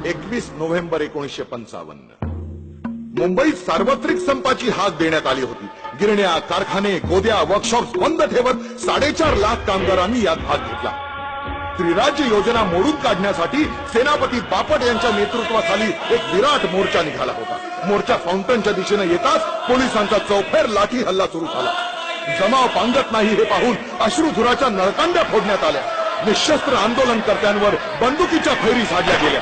21 November 1955 मुंबईत सार्वत्रिक संपाची हाक देण्यात आली होती। गिरण्या, कारखाने, गोद्या, वर्कशॉप्स बंद ठेवत 4.5 लाख कामगारांनी यात भाग घेतला। त्रिराज्य योजना मोडून काढण्यासाठी सेनापती बापट यांच्या नेतृत्वाखाली एक विराट मोर्चा निघाला होता। मोर्चा फाउंटनच्या दिशेने येताच पोलिसांचा चौफेर लाठी हल्ला सुरू झाला। जमाव पांगत नाही हे पाहून अश्रुधुराच्या नळकांड्या फोडण्यात आल्या। निशस्त्र आंदोलनकर्त्यांवर बंदुकीच्या फैरी झाडल्या गेल्या।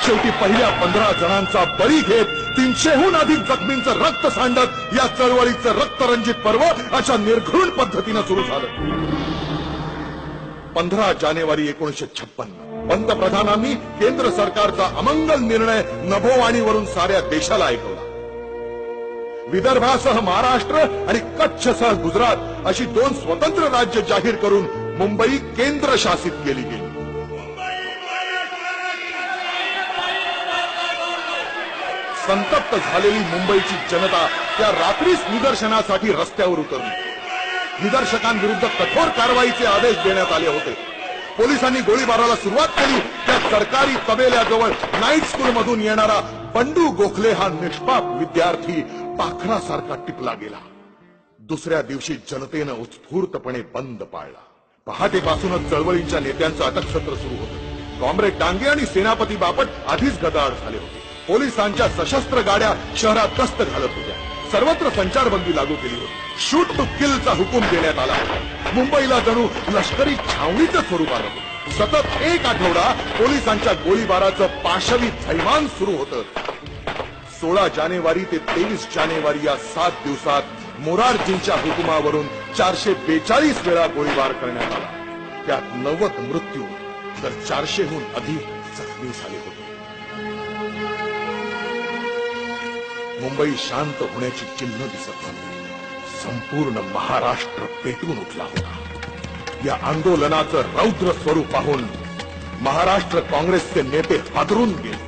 शेवटी पहिल्या 15 जणांचा बळी घेत 300हून अधिक जखमींचं रक्त सांडत या चळवळीचं रक्तरंजित पर्व अशा निर्घृण पद्धतीने सुरू झालं। 15 जानेवारी 1956 पंतप्रधानांनी केंद्र सरकारचा अमंगल निर्णय नभोवाणीवरून साऱ्या देशाला ऐकवला। विदर्भासह महाराष्ट्र आणि कच्छसह गुजरात अशी 2 स्वतंत्र राज्य जाहीर करून मुंबई केंद्र शासित केली गेली। संतप्त झालेली मुंबईची जनता त्या रात्रीच निदर्शनासाठी रस्त्यावर उतरली। निदर्शकांविरुद्ध कठोर कारवाईचे आदेश देण्यात आले होते। पोलिसांनी गोळीबाराला सुरुवात केली त्या सरकारी तबेल्याजवळ नाईट स्कूलमधून येणारा बंडू गोखले हा निष्पाप विद्यार्थी पाखरासारखा टिपला गेला। दुसऱ्या दिवशी जनतेनं उत्स्फूर्तपणे बंद पाळला। पहाटेपासूनच चळवळीच्या नेत्यांचं अटकसत्र सुरू होतं। कॉम्रेड डांगे आणि सेनापती बापट आधीच गदाड झाले होते। पोलिसांच्या सशस्त्र गाड्या शहरात गस्त घालत होत्या। सर्वत्र संचारबंदी लागू केली होती। शूट टू किलचा हुकूम देण्यात आला। मुंबईला जणू लष्करी छावणीचं स्वरूप आलं होतं। सतत 1 आठवडा पोलिसांच्या गोळीबाराचं पाशवी थैमान सुरू होतं। 16 जानेवारी ते 23 जानेवारी या 7 दिवसात मोरारजींच्या हुकुमावरून 442 वेळा गोळीबार करण्यात आला। त्यात 90 मृत्यू तर 400हून अधिक जखमी झाले होते। मुंबई शांत होण्याची चिन्ह दिसत नाही। संपूर्ण महाराष्ट्र पेटून उठला होता। या आंदोलनाचं रौद्र स्वरूप पाहून महाराष्ट्र काँग्रेसचे नेते हादरून गेले।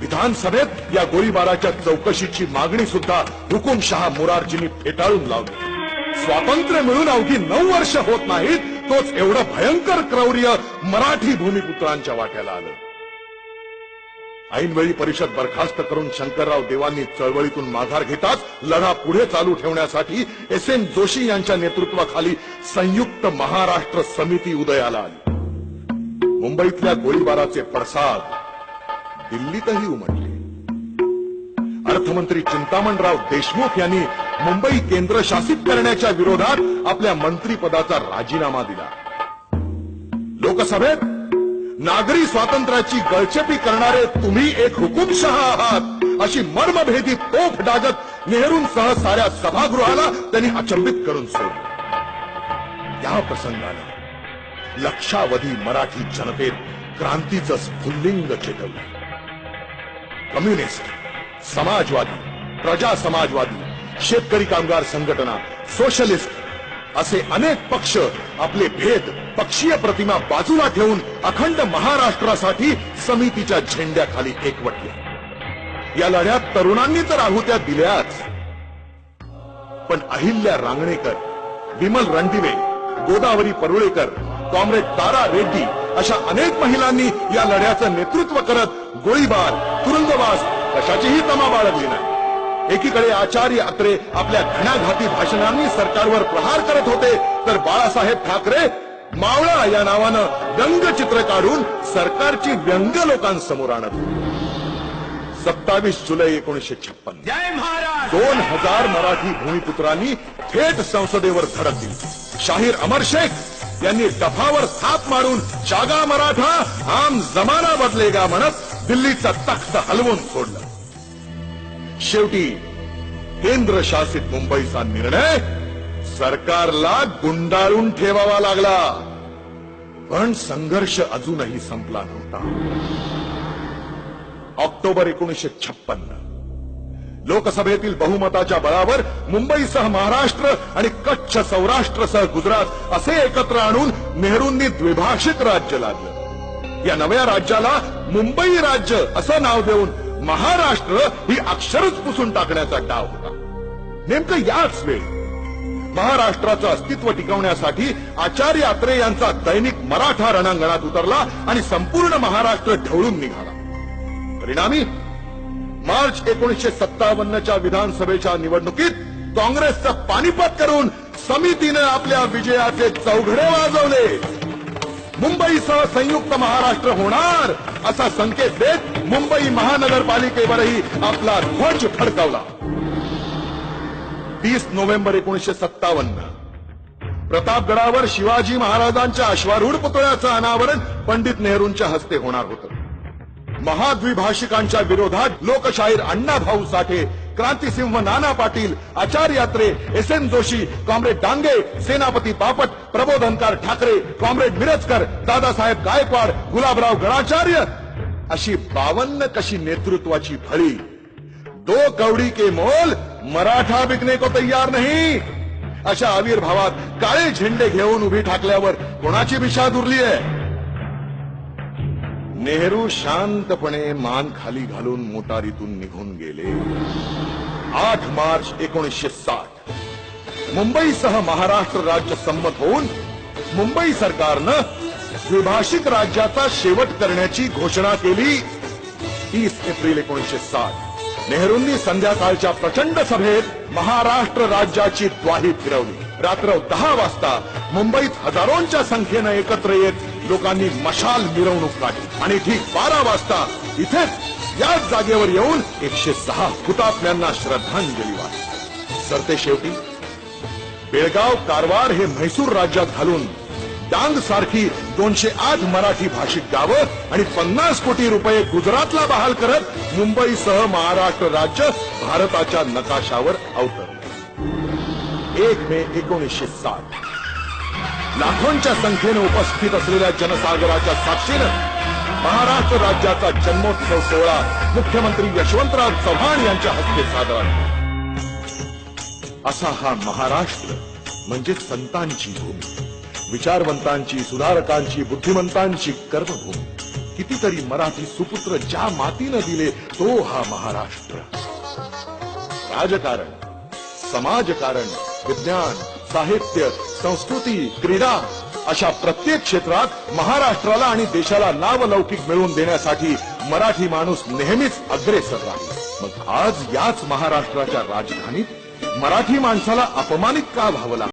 विधानसभेत या गोळीबाराच्या चौकशीची मागणी सुद्धा हुकुमशहा मोरारजींनी फेटाळून लावली। स्वातंत्र्य मिळून अवघी 9 वर्ष होत नाहीत तोच एवढं भयंकर क्रौर्य मराठी भूमिपुत्रांच्या वाट्याला आलं। ऐनवेळी परिषद बरखास्त करून शंकरराव देवांनी चळवळीतून माघार घेताच लढा पुढे चालू ठेवण्यासाठी एस.एन. जोशी यांच्या नेतृत्वाखाली संयुक्त महाराष्ट्र समिती उदयाला आली। मुंबईतल्या गोळीबाराचे पडसाद दिल्लीतही उमटले। अर्थमंत्री चिंतामणराव देशमुख यांनी मुंबई केंद्रशासित करण्याच्या विरोधात आपल्या मंत्रिपदाचा राजीनामा दिला। लोकसभेत नागरी स्वातंत्र्याची गळचेपी करणारे तुम्ही एक हुकुमशहा आहात अशी मर्मभेदी तोफ डागत नेहरूंसह साऱ्या सभागृहाला त्यांनी अचंबित करून सोडलं। या प्रसंगाने लक्षावधी मराठी जनतेत क्रांतीचं स्फुल्लिंग चेतवलं। कम्युनिस्ट, समाजवादी, प्रजा समाजवादी, शेतकरी कामगार संघटना, सोशलिस्ट असे अनेक पक्ष आपले भेद, पक्षीय प्रतिमा बाजूला ठेवून अखंड महाराष्ट्रासाठी समितीच्या झेंड्याखाली एकवटले। या लढ्यात तरुणांनी तर आहुत्या दिल्याच, पण अहिल्या रांगणेकर, विमल रणदिवे, गोदावरी परुळेकर, कॉम्रेड तारा रेड्डी अशा अनेक महिलांनी या लढ्याचं नेतृत्व करत गोळीबार, तुरुंगवास कशाचीही तमा बाळगली नाही। एकीकडे आचार्य अत्रे आपल्या घणाघाती भाषणांनी सरकारवर प्रहार करत होते तर बाळासाहेब ठाकरे मावळा या नावानं व्यंगचित्र काढून सरकारची व्यंग लोकांसमोर आणत होते। 27 जुलै 1956 जय महाराज 2000 मराठी भूमिपुत्रांनी थेट संसदेवर धडक दिली। शाहीर अमर शेख यांनी डफावर थाप मारून जागा मराठा आम जमाना बदलेगा म्हणत दिल्लीचा तख्त हलवून सोडलं। शेवटी केंद्र शासित मुंबईचा निर्णय सरकारला गुंडाळून ठेवावा लागला, पण संघर्ष अजूनही संपला नव्हता। ऑक्टोबर 1956 लोकसभेतील बहुमताच्या बळावर मुंबईसह महाराष्ट्र आणि कच्छ सौराष्ट्रसह गुजरात असे एकत्र आणून नेहरूंनी द्विभाषिक राज्य लादलं। या नव्या राज्याला मुंबई राज्य असं नाव देऊन महाराष्ट्र ही अक्षरच पुसून टाकण्याचा डाव होता। नेमकं याच वेळी महाराष्ट्राचं अस्तित्व टिकवण्यासाठी आचार्य अत्रे यांचा दैनिक मराठा रणांगणात उतरला आणि संपूर्ण महाराष्ट्र ढवळून निघाला। परिणामी मार्च 1957च्या विधानसभेच्या निवडणुकीत काँग्रेसचं पानिपत करून समितीने आपल्या विजयाचे चौघडे वाजवले. मुंबईसह संयुक्त महाराष्ट्र होणार असा संकेत देत मुंबई महानगरपालिकेवरही आपला ध्वज फडकावला. 30 नोव्हेंबर 1957 प्रतापगडावर शिवाजी महाराजांच्या अश्वारूढ पुतळ्याचं अनावरण पंडित नेहरूंच्या हस्ते होणार होतं. महाद्विभाषिकांच्या विरोधात लोकशाहीर अण्णाभाऊ साठे, क्रांतिसिंह नाना पाटील, आचार्य यात्रे, एस.एन. जोशी, कॉम्रेड डांगे, सेनापती बापट, प्रबोधनकार ठाकरे, कॉम्रेड मिरजकर, दादासाहेब गायकवाड, गुलाबराव गणाचार्य अशी 52 कशी नेतृत्वाची फळी. 2 कौड़ी के मोल मराठा बिकने को तैयार नहीं अशा आविर्भावात काळे झेंडे घेऊन उभी ठाकल्यावर कोणाची विषाद उरली आहे. नेहरू शांतपणे मान खाली घालून मोटारीतून निघून गेले. 8 मार्च 1960 मुंबईसह महाराष्ट्र राज्य संमत होऊन मुंबई सरकारनं द्विभाषिक राज्याचा शेवट करण्याची घोषणा केली. 30 एप्रिल 1960 नेहरूंनी संध्याकाळच्या प्रचंड सभेत महाराष्ट्र राज्याची ग्वाही फिरवली. रात्र 10 वाजता मुंबईत हजारोंच्या संख्येनं एकत्र येत लोकांनी मशाल मिरवणूक काढली आणि ठीक 12 वाजता इथेच याच जागेवर येऊन 106 हुतात्म्यांना श्रद्धांजली वाहिली. सरते शेवटी बेळगाव, कारवार हे म्हैसूर राज्यात घालून डांग सारखी 208 मराठी भाषिक गावं आणि 50 कोटी रुपये गुजरातला बहाल करत मुंबईसह महाराष्ट्र राज्य भारताच्या नकाशावर अवतरले. 1 मे 1960 लाखोंच्या संख्येने उपस्थित असलेल्या जनसागराच्या साक्षीनं महाराष्ट्र राज्याचा जन्मोत्सव सोहळा मुख्यमंत्री यशवंतराव चव्हाण यांच्या हस्ते साजरा झाला. असा हा महाराष्ट्र म्हणजे संतांची भूमी, विचारवंतांची, सुधारकांची, बुद्धिमंतांची कर्मभूमी. कितीतरी मराठी सुपुत्र ज्या मातीनं दिले तो हा महाराष्ट्र. राजकारण, समाजकारण, विज्ञान, साहित्य, संस्कृती, क्रीडा अशा प्रत्येक क्षेत्रात महाराष्ट्राला आणि देशाला नावलौकिक मिळवून देण्यासाठी मराठी माणूस नेहमीच अग्रेसर राहील. मग आज याच महाराष्ट्राच्या राजधानीत मराठी माणसाला अपमानित का व्हावं लागतं?